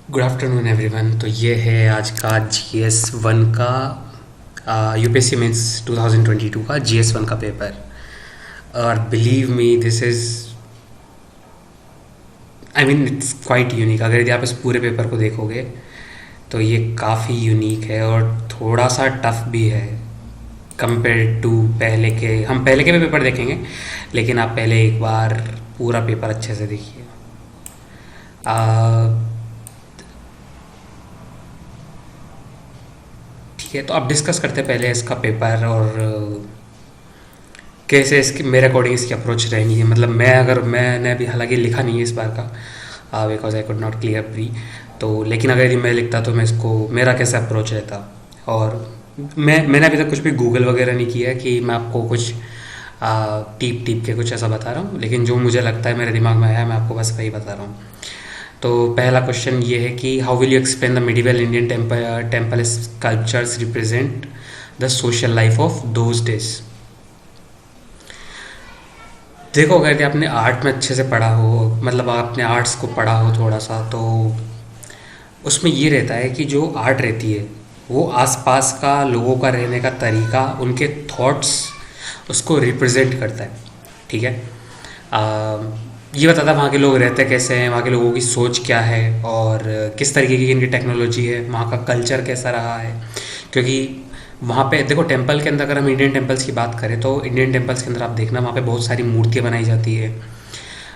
Good afternoon everyone. तो ये है आज का GS1 का यूपीएससी मेंस 2022 का GS1 का पेपर। और believe me this is I mean it's quite unique. अगर यदि आप इस पूरे पेपर को देखोगे तो ये काफ़ी यूनिक है और थोड़ा सा टफ भी है कंपेयर टू पहले के। हम पहले के भी पेपर देखेंगे, लेकिन आप पहले एक बार पूरा पेपर अच्छे से देखिए। ठीक है, तो अब डिस्कस करते हैं पहले इसका पेपर और कैसे इसकी मेरे अकॉर्डिंग इसकी अप्रोच रहनी है। मतलब मैंने अभी हालांकि लिखा नहीं है इस बार का, because I could not clear pre. तो लेकिन अगर यदि मैं लिखता तो मैं इसको मेरा कैसा अप्रोच रहता। और मैंने अभी तक कुछ भी गूगल वगैरह नहीं किया है कि मैं आपको कुछ टीप टीप के कुछ ऐसा बता रहा हूँ, लेकिन जो मुझे लगता है मेरे दिमाग में आया मैं आपको बस वही बता रहा हूँ। तो पहला क्वेश्चन ये है कि how will you explain the medieval Indian temple sculptures represent the social life of those days. देखो, अगर आपने आर्ट में अच्छे से पढ़ा हो, मतलब आपने आर्ट्स को पढ़ा हो थोड़ा सा, तो उसमें ये रहता है कि जो आर्ट रहती है वो आसपास का लोगों का रहने का तरीका, उनके थॉट्स, उसको रिप्रेजेंट करता है। ठीक है, ये बताता है वहाँ के लोग रहते कैसे हैं, वहाँ के लोगों की सोच क्या है और किस तरीके की इनकी टेक्नोलॉजी है, वहाँ का कल्चर कैसा रहा है। क्योंकि वहाँ पे देखो, टेम्पल के अंदर अगर हम इंडियन टेम्पल्स की बात करें तो इंडियन टेम्पल्स के अंदर आप देखना वहाँ पे बहुत सारी मूर्तियाँ बनाई जाती है।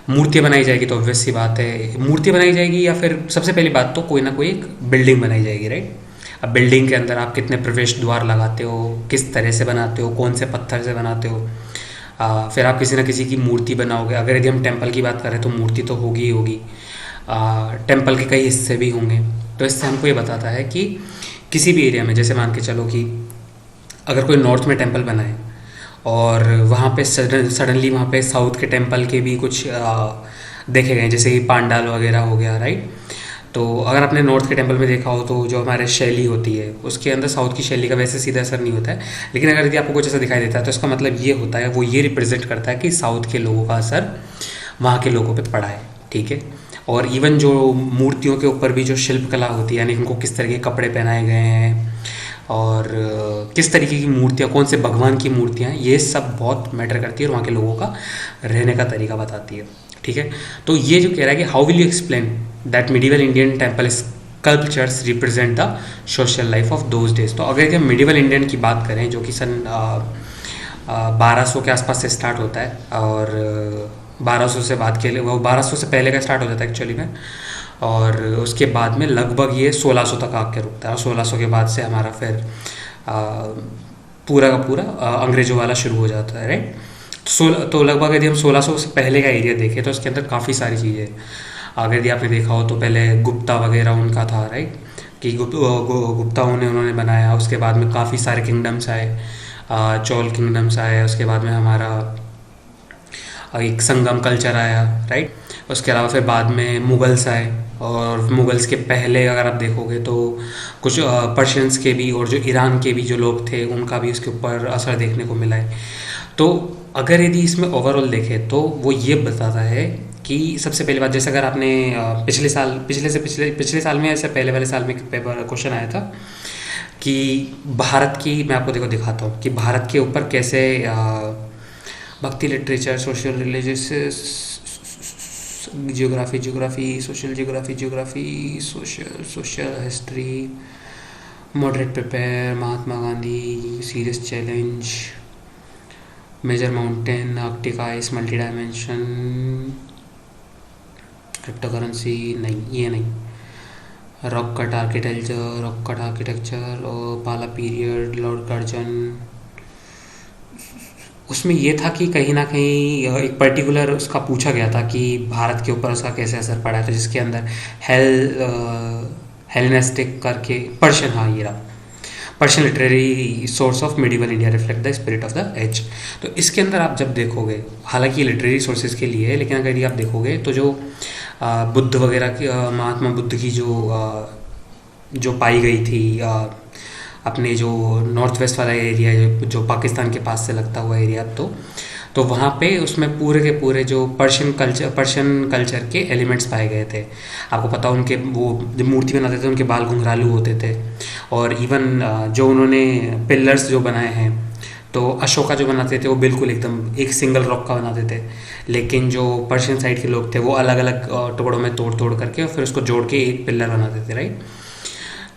मूर्तियाँ बनाई जाएगी तो ऑब्वियस सी बात है, मूर्ति बनाई जाएगी या फिर सबसे पहली बात तो कोई ना कोई एक बिल्डिंग बनाई जाएगी, राइट। अब बिल्डिंग के अंदर आप कितने प्रवेश द्वार लगाते हो, किस तरह से बनाते हो, कौन से पत्थर से बनाते हो। फिर आप किसी ना किसी की मूर्ति बनाओगे। अगर यदि हम टेम्पल की बात करें तो मूर्ति तो होगी ही होगी। टेम्पल के कई हिस्से भी होंगे। तो इससे हमको ये बताता है कि किसी भी एरिया में, जैसे मान के चलो कि अगर कोई नॉर्थ में टेम्पल बनाए और वहाँ पे सडनली वहाँ पे साउथ के टेम्पल के भी कुछ देखे गए, जैसे कि पांडाल वगैरह हो गया, राइट। तो अगर आपने नॉर्थ के टेम्पल में देखा हो तो जो हमारे शैली होती है उसके अंदर साउथ की शैली का वैसे सीधा असर नहीं होता है। लेकिन अगर यदि आपको कुछ ऐसा दिखाई देता है तो इसका मतलब ये होता है, वो ये रिप्रेजेंट करता है कि साउथ के लोगों का असर वहाँ के लोगों पे पड़ा है। ठीक है, और इवन जो मूर्तियों के ऊपर भी जो शिल्पकला होती है, यानी उनको किस तरह के कपड़े पहनाए गए हैं और किस तरीके की मूर्तियाँ, कौन से भगवान की मूर्तियाँ हैं, ये सब बहुत मैटर करती है और वहाँ के लोगों का रहने का तरीका बताती है। ठीक है, तो ये जो कह रहा है कि how will you explain that medieval Indian temple sculptures represent the social life of those days. तो अगर हम मिडिवल इंडियन की बात करें, जो कि सन 1200 के आसपास से स्टार्ट होता है और 1200 से बाद के लिए, वो 1200 से पहले का स्टार्ट हो जाता है एक्चुअली में, और उसके बाद में लगभग ये 1600 तक आके रुकता है। और 1600 के बाद से हमारा फिर पूरा का पूरा अंग्रेज़ों वाला शुरू हो जाता है, राइट। तो लगभग यदि हम 1600 से पहले का एरिया देखें तो उसके अंदर काफ़ी सारी चीज़ें, अगर यदि आपने देखा हो तो पहले गुप्ता वगैरह उनका था, राइट, कि गुप्ताओं ने उन्होंने बनाया। उसके बाद में काफ़ी सारे किंगडम्स आए, चोल किंगडम्स आए। उसके बाद में हमारा एक संगम कल्चर आया, राइट। उसके अलावा फिर बाद में मुगल्स आए, और मुगल्स के पहले अगर आप देखोगे तो कुछ पर्शियंस के भी और जो ईरान के भी जो लोग थे उनका भी उसके ऊपर असर देखने को मिला है। तो अगर यदि इसमें ओवरऑल देखें तो वो ये बताता है कि सबसे पहली बात, जैसे अगर आपने पिछले साल में, ऐसे पहले वाले साल में पेपर क्वेश्चन आया था कि भारत की, मैं आपको दिखाता हूँ कि भारत के ऊपर कैसे bhakti, literature, social, religious, geography, social history, moderate prepare, Mahatma Gandhi, serious challenge, major mountain, Arctic ice, multi dimension, cryptocurrency, नहीं ये नहीं, रॉक कट आर्किटेक्चर और पाला पीरियड, लॉर्ड कर्जन। उसमें ये था कि कहीं ना कहीं एक पर्टिकुलर उसका पूछा गया था कि भारत के ऊपर उसका कैसे असर पड़ा है, तो जिसके अंदर हेलेनिस्टिक करके पर्शियन, हाँ ये रहा, Persian literary source of medieval India reflect the spirit of the age. तो इसके अंदर आप जब देखोगे, हालांकि लिटरेरी सोर्सेज के लिए है, लेकिन अगर ये आप देखोगे तो जो बुद्ध वगैरह की, महात्मा बुद्ध की जो पाई गई थी अपने जो नॉर्थ वेस्ट वाला एरिया, जो पाकिस्तान के पास से लगता हुआ एरिया, तो वहाँ पे उसमें पूरे के पूरे जो पर्शियन कल्चर के एलिमेंट्स पाए गए थे। आपको पता उनके वो जब मूर्ति बनाते थे उनके बाल घुंघरालू होते थे। और इवन जो उन्होंने पिलर्स जो बनाए हैं, तो अशोका जो बनाते थे वो बिल्कुल एकदम एक सिंगल रॉक का बनाते थे। लेकिन जो पर्शियन साइड के लोग थे वो अलग अलग टुकड़ों में तोड़ तोड़ करके और फिर उसको जोड़ के एक पिलर बनाते थे, राइट।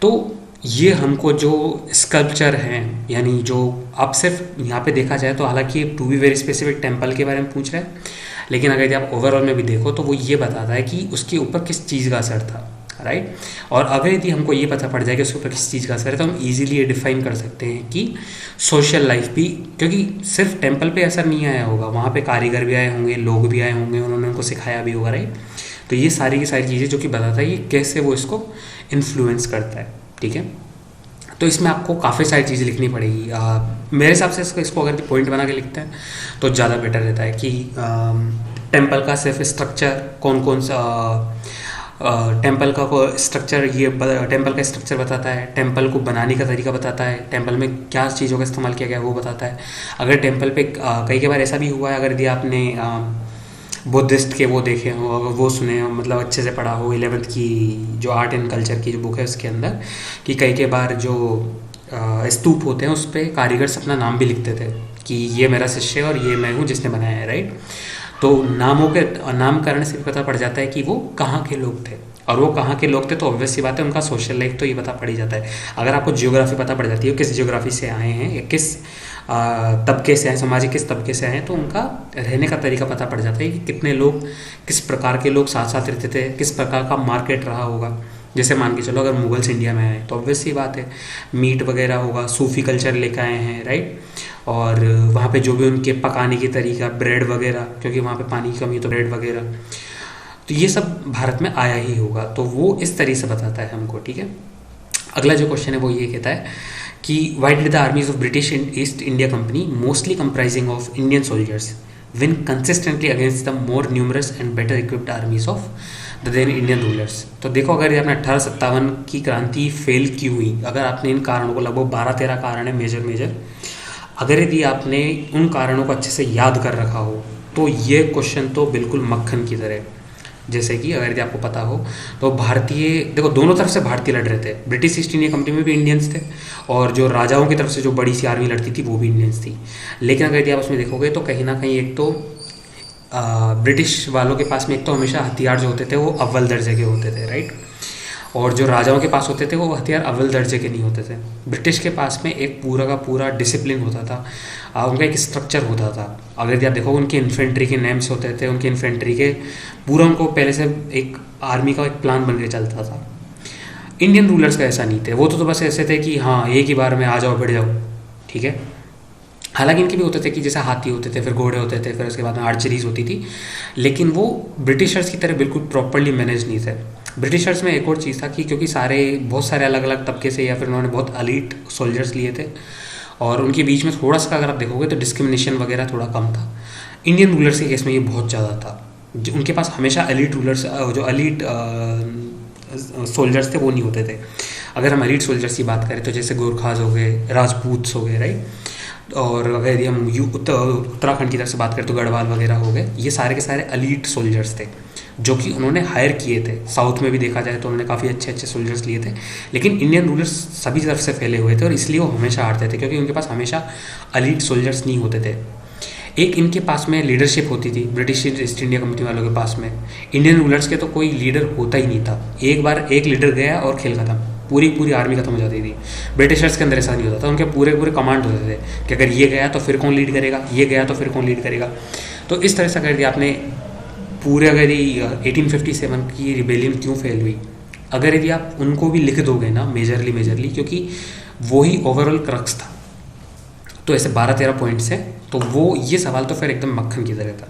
तो ये हमको जो स्कल्पचर हैं, यानी जो आप सिर्फ यहाँ पे देखा जाए तो हालांकि to be very specific temple के बारे में पूछ रहे हैं, लेकिन अगर यदि आप ओवरऑल में भी देखो तो वो ये बताता है कि उसके ऊपर किस चीज़ का असर था, राइट। और अगर यदि हमको ये पता पड़ जाए कि उसके ऊपर किस चीज़ का असर है तो हम इजीली ये डिफाइन कर सकते हैं कि सोशल लाइफ भी, क्योंकि सिर्फ टेम्पल पे असर नहीं आया होगा, वहाँ पे कारीगर भी आए होंगे, लोग भी आए होंगे, उन्होंने उनको सिखाया भी होगा, राइट। तो ये सारी की सारी चीज़ें जो कि बताता है ये कैसे वो इसको इन्फ्लुएंस करता है, ठीक है। तो इसमें आपको काफ़ी सारी चीज़ें लिखनी पड़ेगी। मेरे हिसाब से इसको अगर पॉइंट बना के लिखते हैं तो ज़्यादा बेटर रहता है कि टेम्पल का सिर्फ स्ट्रक्चर कौन कौन सा, टेम्पल का स्ट्रक्चर, ये टेम्पल का स्ट्रक्चर बताता है, टेम्पल को बनाने का तरीका बताता है, टेम्पल में क्या चीज़ों का इस्तेमाल किया गया वो बताता है। अगर टेम्पल पे कई बार ऐसा भी हुआ है, अगर यदि आपने बुद्धिस्ट के वो देखे हो, अगर वो सुने हो, मतलब अच्छे से पढ़ा हो 11th की जो आर्ट एंड कल्चर की जो बुक है उसके अंदर, कि कई बार जो स्तूप होते हैं उस पर कारीगर्स अपना नाम भी लिखते थे कि ये मेरा शिष्य है और ये मैं हूँ जिसने बनाया है, राइट। तो नामों के नामकरण से भी पता पड़ जाता है कि वो कहाँ के लोग थे, और वो कहाँ के लोग थे तो ऑब्वियस सी बात है उनका सोशल लाइफ तो ये पता पड़ ही जाता है। अगर आपको जियोग्राफी पता पड़ जाती है किस जियोग्राफी से आए हैं या किस तबके से आए, सामाजिक किस तबके से आए हैं, तो उनका रहने का तरीका पता पड़ जाता है कि कितने लोग, किस प्रकार के लोग साथ साथ रहते थे, किस प्रकार का मार्केट रहा होगा। जैसे मान के चलो अगर मुगल्स इंडिया में आए तो ऑब्वियस सी बात है मीट वगैरह होगा, सूफी कल्चर लेकर आए हैं, राइट। और वहाँ पे जो भी उनके पकाने की तरीका, ब्रेड वगैरह, क्योंकि वहाँ पे पानी की कमी है तो ब्रेड वगैरह, तो ये सब भारत में आया ही होगा। तो वो इस तरीके से बताता है हमको, ठीक है। अगला जो क्वेश्चन है वो ये कहता है कि why did the armies of British East India Company mostly comprising of Indian soldiers win consistently against the more numerous and better equipped armies of the then Indian rulers. तो देखो अगर आपने 1857 की क्रांति फेल की हुई, अगर आपने इन कारणों को, लगभग 12-13 कारण है मेजर, अगर यदि आपने उन कारणों को अच्छे से याद कर रखा हो तो ये क्वेश्चन तो बिल्कुल मक्खन की तरह। जैसे कि अगर यदि आपको पता हो तो भारतीय, देखो दोनों तरफ से भारतीय लड़ रहे थे, ब्रिटिश ईस्ट इंडिया कंपनी में भी इंडियंस थे और जो राजाओं की तरफ से जो बड़ी सी आर्मी लड़ती थी वो भी इंडियंस थी। लेकिन अगर यदि आप उसमें देखोगे तो कहीं ना कहीं एक तो ब्रिटिश वालों के पास में एक तो हमेशा हथियार जो होते थे वो अव्वल दर्जे के होते थे, राइट। और जो राजाओं के पास होते थे वो हथियार अव्वल दर्जे के नहीं होते थे। ब्रिटिश के पास में एक पूरा का पूरा डिसिप्लिन होता था, उनका एक स्ट्रक्चर होता था। अगर यदि आप देखो उनके इन्फेंट्री के नेम्स होते थे, उनके इन्फेंट्री के पूरा उनको पहले से एक आर्मी का एक प्लान बन के चलता था। इंडियन रूलर्स का ऐसा नहीं थे, वो तो बस ऐसे थे कि हाँ एक ही बार में आ जाओ, भिड़ जाओ, ठीक है। हालांकि इनके भी होते थे कि जैसे हाथी होते थे, फिर घोड़े होते थे, फिर उसके बाद में आर्चरीज होती थी, लेकिन वो ब्रिटिशर्स की तरह बिल्कुल प्रॉपरली मैनेज नहीं थे। ब्रिटिशर्स में एक और चीज़ था कि क्योंकि बहुत सारे अलग अलग तबके से या फिर उन्होंने बहुत एलीट सोल्जर्स लिए थे और उनके बीच में थोड़ा सा अगर आप देखोगे तो डिस्क्रिमिनेशन वगैरह थोड़ा कम था। इंडियन रूलर्स के केस में ये बहुत ज़्यादा था। उनके पास हमेशा एलीट रूलर्स, जो एलीट सोल्जर्स थे वो नहीं होते थे। अगर हम एलीट सोल्जर्स की बात करें तो जैसे गोरखाज हो गए, राजपूत्स हो गए, राइट। और अगर यदि हम उत्तराखंड की तरफ से बात करें तो गढ़वाल वगैरह हो गए, ये सारे के सारे एलीट सोल्जर्स थे जो कि उन्होंने हायर किए थे। साउथ में भी देखा जाए तो उन्होंने काफ़ी अच्छे अच्छे सोल्जर्स लिए थे, लेकिन इंडियन रूलर्स सभी तरफ से फैले हुए थे और इसलिए वो हमेशा हारते थे क्योंकि उनके पास हमेशा एलीट सोल्जर्स नहीं होते थे। एक इनके पास में लीडरशिप होती थी ब्रिटिश ईस्ट इंडिया कंपनी वालों के पास में। इंडियन रूलर्स के तो कोई लीडर होता ही नहीं था। एक बार एक लीडर गया और खेल खत्म, पूरी आर्मी खत्म हो जाती थी। ब्रिटिशर्स के अंदर ऐसा नहीं होता था, उनके पूरे कमांड होते थे कि अगर ये गया तो फिर कौन लीड करेगा, ये गया तो फिर कौन लीड करेगा। तो इस तरह से अगर यदि आपने पूरे, अगर 1857 की रिबेलियन क्यों फेल हुई, अगर यदि आप उनको भी लिख दोगे ना मेजरली, क्योंकि वो ही ओवरऑल क्रक्स था। तो ऐसे 12-13 पॉइंट्स हैं, तो वो ये सवाल तो फिर एकदम मक्खन की तरह था।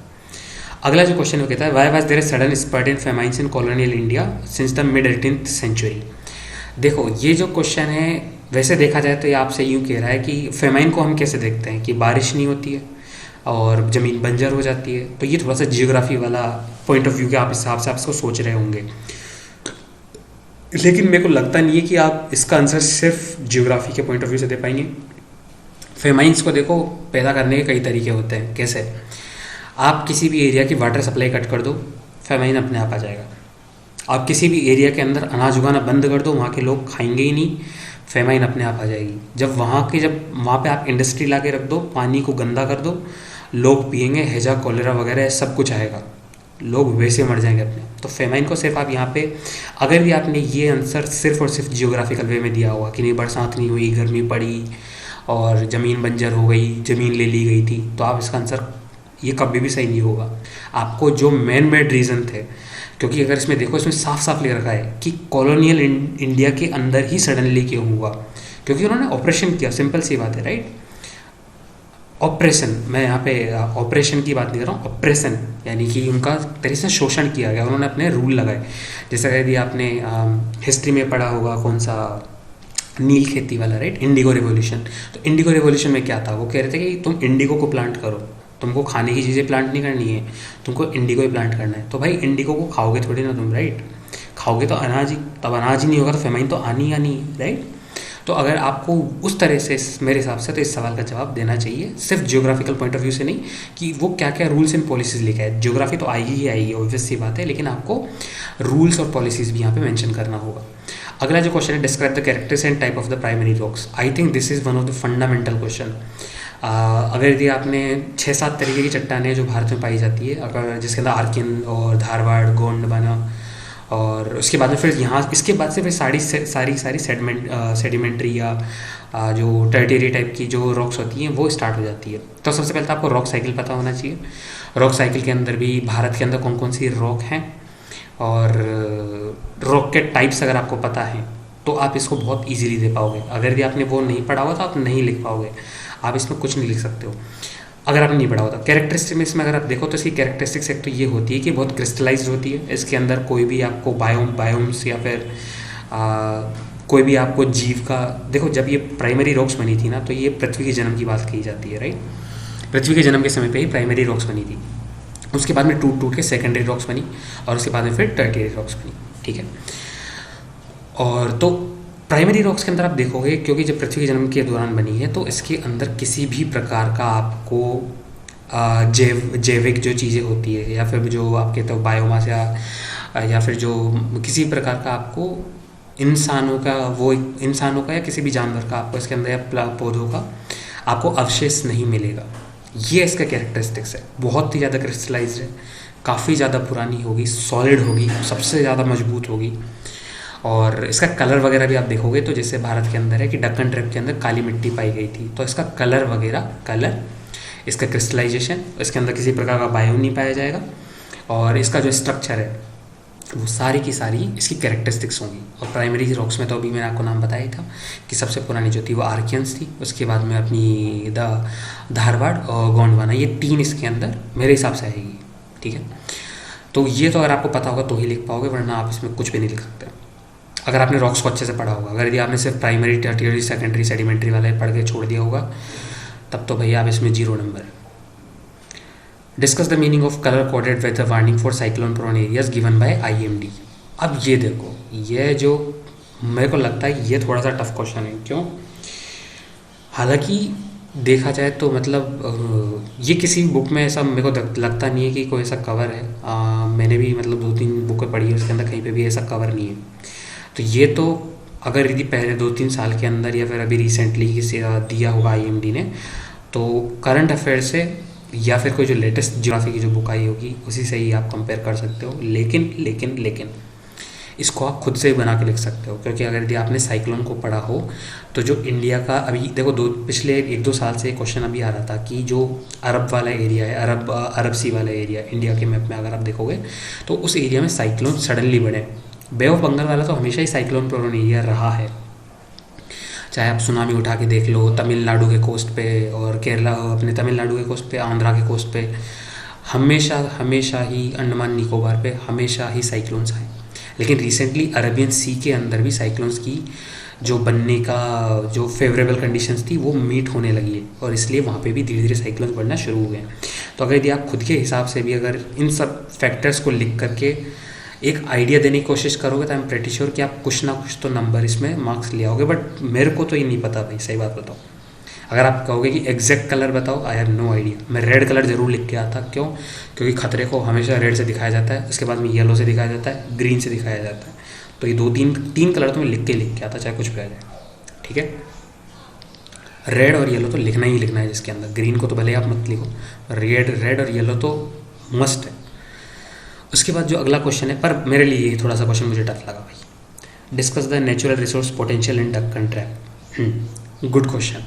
अगला जो क्वेश्चन वो कहता है, why was there sudden spurt in famines in colonial India since the mid 18th century. देखो ये जो क्वेश्चन है वैसे देखा जाए तो ये आपसे यूँ कह रहा है कि फेमाइन को हम कैसे देखते हैं कि बारिश नहीं होती है और ज़मीन बंजर हो जाती है। तो ये थोड़ा सा जियोग्राफी वाला पॉइंट ऑफ व्यू के आप हिसाब से आप इसको सोच रहे होंगे, लेकिन मेरे को लगता नहीं है कि आप इसका आंसर सिर्फ जियोग्राफी के पॉइंट ऑफ व्यू से दे पाएंगे। फेमाइंस को देखो, पैदा करने के कई तरीके होते हैं। कैसे? आप किसी भी एरिया की वाटर सप्लाई कट कर दो, फेमाइन अपने आप आ जाएगा। आप किसी भी एरिया के अंदर अनाज उगाना बंद कर दो, वहाँ के लोग खाएंगे ही नहीं, फेमाइन अपने आप आ जाएगी। जब वहाँ पे आप इंडस्ट्री ला के रख दो, पानी को गंदा कर दो, लोग पिएंगे, हैजा कॉलेरा वगैरह सब कुछ आएगा, लोग वैसे मर जाएंगे अपने। तो फेमाइन को सिर्फ आप यहाँ पे, अगर भी आपने ये आंसर सिर्फ और सिर्फ जियोग्राफिकल वे में दिया होगा कि नहीं बरसात नहीं हुई, गर्मी पड़ी और ज़मीन बंजर हो गई, ज़मीन ले ली गई थी, तो आप इसका आंसर ये कभी भी सही नहीं होगा। आपको जो मैन मेड रीज़न थे, क्योंकि अगर इसमें देखो, इसमें साफ साफ लिख रखा है कि कॉलोनियल इंडिया के अंदर ही सडनली क्यों हुआ, क्योंकि उन्होंने ऑपरेशन किया। सिंपल सी बात है, राइट? ऑपरेशन, मैं यहाँ पे ऑपरेशन की बात नहीं कर रहा हूँ, ऑपरेशन यानी कि उनका तरीके से शोषण किया गया, उन्होंने अपने रूल लगाए। जैसे कह दिया आपने हिस्ट्री में पढ़ा होगा, कौन सा, नील खेती वाला, राइट, इंडिगो रेवोल्यूशन। तो इंडिगो रेवोल्यूशन में क्या था, वो कह रहे थे कि तुम इंडिगो को प्लांट करो, तुमको खाने की चीज़ें प्लांट नहीं करनी है, तुमको इंडिगो ही प्लांट करना है। तो भाई इंडिगो को खाओगे थोड़ी ना तुम, राइट? खाओगे तो अनाज ही, तब अनाज ही नहीं होगा तो फेमाइन तो आनी ही आनी है, राइट? तो अगर आपको उस तरह से, मेरे हिसाब से तो इस सवाल का जवाब देना चाहिए, सिर्फ जियोग्राफिकल पॉइंट ऑफ व्यू से नहीं कि वो क्या क्या रूल्स एंड पॉलिसीज़ लिखा है। जियोग्राफी तो आएगी ही आएगी, ऑब्वियस सी बात है, लेकिन आपको रूल्स और पॉलिसीज़ भी यहाँ पे मेंशन करना होगा। अगला जो क्वेश्चन है, describe the characters and type of the primary rocks. I think this is one of the fundamental question. अगर यदि आपने 6-7 तरीके की चट्टानें जो भारत में पाई जाती है, अगर जिसके अंदर आर्किन और धारवाड़, गोंडवाना, और उसके बाद में फिर यहाँ, इसके बाद से फिर सारी सेडिमेंट्री या जो टर्टियरी टाइप की जो रॉक्स होती हैं वो स्टार्ट हो जाती है। तो सबसे पहले तो आपको रॉक साइकिल पता होना चाहिए। रॉक साइकिल के अंदर भी भारत के अंदर कौन कौन सी रॉक हैं, और रॉक के टाइप्स अगर आपको पता है तो आप इसको बहुत इजीली दे पाओगे। अगर यदि आपने वो नहीं पढ़ा हुआ तो आप नहीं लिख पाओगे, आप इसमें कुछ नहीं लिख सकते हो अगर आपने नहीं पढ़ा होता। कैरेक्टरिस्टिक में इसमें अगर आप देखो तो इसकी कैरेक्टरिस्टिक्स एक तो ये होती है कि बहुत क्रिस्टलाइज्ड होती है, इसके अंदर कोई भी आपको बायोम्स या फिर कोई भी आपको जीव का, देखो जब ये प्राइमरी रॉक्स बनी थी ना, तो ये पृथ्वी के जन्म की बात कही जाती है, राइट? पृथ्वी के जन्म के समय पे ही प्राइमरी रॉक्स बनी थी, उसके बाद में टूट टूट के सेकेंडरी रॉक्स बनी, और उसके बाद में फिर टर्टियरी रॉक्स बनी, ठीक है? और तो प्राइमरी रॉक्स के अंदर आप देखोगे, क्योंकि जब पृथ्वी के जन्म के दौरान बनी है, तो इसके अंदर किसी भी प्रकार का आपको जैविक जो चीज़ें होती है, या फिर जो आपके तो बायोमास या फिर जो किसी प्रकार का आपको इंसानों का या किसी भी जानवर का आपको इसके अंदर, या पौधों का आपको अवशेष नहीं मिलेगा। ये इसका कैरेक्टरिस्टिक्स है। बहुत ही ज़्यादा क्रिस्टलाइज्ड है, काफ़ी ज़्यादा पुरानी होगी, सॉलिड होगी, सबसे ज़्यादा मजबूत होगी। और इसका कलर वगैरह भी आप देखोगे तो जैसे भारत के अंदर है कि डक्कन ट्रैप के अंदर काली मिट्टी पाई गई थी, तो इसका कलर वगैरह, इसका क्रिस्टलाइजेशन, इसके अंदर किसी प्रकार का बायो नहीं पाया जाएगा, और इसका जो स्ट्रक्चर है वो सारी की सारी इसकी कैरेक्टरिस्टिक्स होंगी। और प्राइमरी रॉक्स में तो अभी मैंने आपको नाम बताया था कि सबसे पुरानी जो थी वो आर्कियंस थी, उसके बाद में अपनी धारवाड़ और गोंडवाना, ये 3 इसके अंदर मेरे हिसाब से आएगी, ठीक है? तो ये तो अगर आपको पता होगा तो ही लिख पाओगे, वरना आप इसमें कुछ भी नहीं लिख सकते अगर आपने रॉक्स को अच्छे से पढ़ा होगा। अगर यदि आपने सिर्फ प्राइमरी, टर्टियरी, सेकेंडरी, सेडिमेंट्री वाले पढ़ के छोड़ दिया होगा, तब तो भैया आप इसमें 0 number. Discuss the meaning of colour coded weather warning for cyclone prone areas given by IMD। अब ये देखो, ये जो मेरे को लगता है ये थोड़ा सा टफ क्वेश्चन है। क्यों? हालांकि देखा जाए तो मतलब ये किसी बुक में ऐसा मेरे को लगता नहीं है कि कोई ऐसा कवर है। मैंने भी मतलब 2-3 बुकें पढ़ी है, उसके अंदर कहीं पे भी ऐसा कवर नहीं है। तो ये तो अगर यदि पहले 2-3 साल के अंदर या फिर अभी रिसेंटली किसी दिया होगा IMD ने, तो करंट अफेयर से या फिर कोई जो लेटेस्ट ज्योग्राफी की जो बुक आई होगी उसी से ही आप कंपेयर कर सकते हो। लेकिन इसको आप खुद से ही बना के लिख सकते हो, क्योंकि अगर यदि आपने साइक्लोन को पढ़ा हो तो जो इंडिया का अभी देखो पिछले 1-2 साल से क्वेश्चन अभी आ रहा था कि जो अरब वाला एरिया है, अरब सी वाला एरिया इंडिया के मैप में अगर आप देखोगे तो उस एरिया में साइक्लोन सडनली बढ़े। बे ऑफ बंगाल वाला तो हमेशा ही साइक्लोन प्रोन एरिया रहा है, चाहे आप सुनामी उठा के देख लो, तमिलनाडु के कोस्ट पे और केरला, अपने तमिलनाडु के कोस्ट पे, आंध्रा के कोस्ट पे हमेशा ही, अंडमान निकोबार पे हमेशा ही साइक्लोन्स आए। लेकिन रिसेंटली अरेबियन सी के अंदर भी साइक्लोन्स की जो बनने का जो फेवरेबल कंडीशंस थी वो मीट होने लगी है, और इसलिए वहाँ पे भी धीरे धीरे साइक्लोन्स बढ़ना शुरू हो गए। तो अगर यदि आप खुद के हिसाब से भी अगर इन सब फैक्टर्स को लिख करके एक आइडिया देने की कोशिश करोगे तो आई एम प्रेटी श्योर कि आप कुछ ना कुछ तो नंबर इसमें मार्क्स ले आओगे। बट मेरे को तो ये नहीं पता भाई, सही बात बताओ। अगर आप कहोगे कि एग्जैक्ट कलर बताओ, आई हैव नो आइडिया। मैं रेड कलर जरूर लिख के आता, क्यों? क्योंकि खतरे को हमेशा रेड से दिखाया जाता है, उसके बाद में येलो से दिखाया जाता है, ग्रीन से दिखाया जाता है। तो ये दो तीन तीन कलर तो मैं लिख के आता, चाहे कुछ भी आ जाए, ठीक है। रेड और येलो तो लिखना ही लिखना है जिसके अंदर, ग्रीन को तो भले आप मत लिखो, रेड रेड और येलो तो मस्ट है। उसके बाद जो अगला क्वेश्चन है, पर मेरे लिए ये थोड़ा सा क्वेश्चन मुझे टफ लगा भाई। Discuss the natural resource potential in Deccan trap. Good question.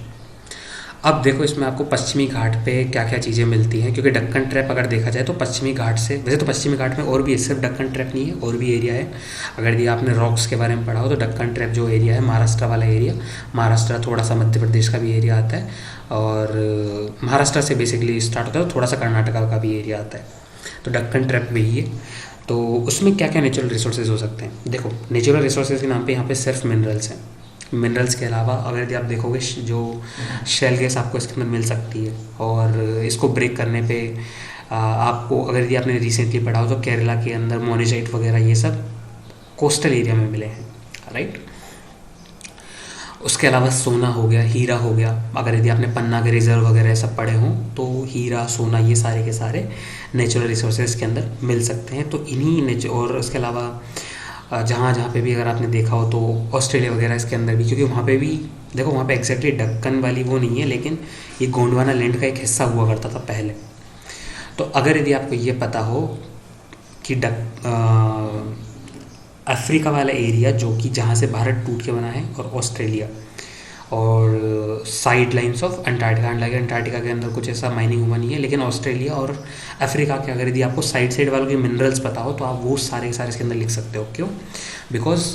अब देखो इसमें आपको पश्चिमी घाट पे क्या क्या चीज़ें मिलती हैं, क्योंकि डक्कन ट्रैप अगर देखा जाए तो पश्चिमी घाट से, वैसे तो पश्चिमी घाट में और भी है, सिर्फ डक्कन ट्रैप नहीं है, और भी एरिया है। अगर ये आपने रॉक्स के बारे में पढ़ा हो तो डक्कन ट्रैप जो एरिया है, महाराष्ट्र वाला एरिया, महाराष्ट्र थोड़ा सा मध्य प्रदेश का भी एरिया आता है, और महाराष्ट्र से बेसिकली स्टार्ट होता है, तो थोड़ा सा कर्नाटका का भी एरिया आता है। तो डक्कन ट्रैप वही है। तो उसमें क्या क्या नेचुरल रिसोर्सेज हो सकते हैं? देखो, नेचुरल रिसोर्सेज के नाम पे यहाँ पे सिर्फ मिनरल्स हैं। मिनरल्स के अलावा अगर यदि आप देखोगे जो शेल गैस आपको इसके अंदर मिल सकती है, और इसको ब्रेक करने पे आपको, अगर यदि आपने रिसेंटली पढ़ा हो तो केरला के अंदर मोनेजाइट वगैरह ये सब कोस्टल एरिया में मिले हैं, राइट। उसके अलावा सोना हो गया, हीरा हो गया। अगर यदि आपने पन्ना के रिजर्व वगैरह सब पढ़े हों तो हीरा, सोना, ये सारे के सारे नेचुरल रिसोर्सेज के अंदर मिल सकते हैं। तो इन्हीं और उसके अलावा जहाँ जहाँ पे भी अगर आपने देखा हो तो ऑस्ट्रेलिया वगैरह इसके अंदर भी, क्योंकि वहाँ पे भी देखो, वहाँ पे एग्जैक्टली डक्कन वाली वो नहीं है, लेकिन ये गोंडवाना लैंड का एक हिस्सा हुआ करता था पहले। तो अगर यदि आपको ये पता हो कि अफ्रीका वाला एरिया जो कि जहाँ से भारत टूट के बना है, और ऑस्ट्रेलिया, और साइड लाइन्स ऑफ अंटार्कटिका, हालांकि अंटार्कटिका के अंदर कुछ ऐसा माइनिंग हुआ नहीं है, लेकिन ऑस्ट्रेलिया और अफ्रीका के अगर यदि आपको साइड वालों के मिनरल्स पता हो तो आप वो सारे के सारे इसके अंदर लिख सकते हो। क्यों? Because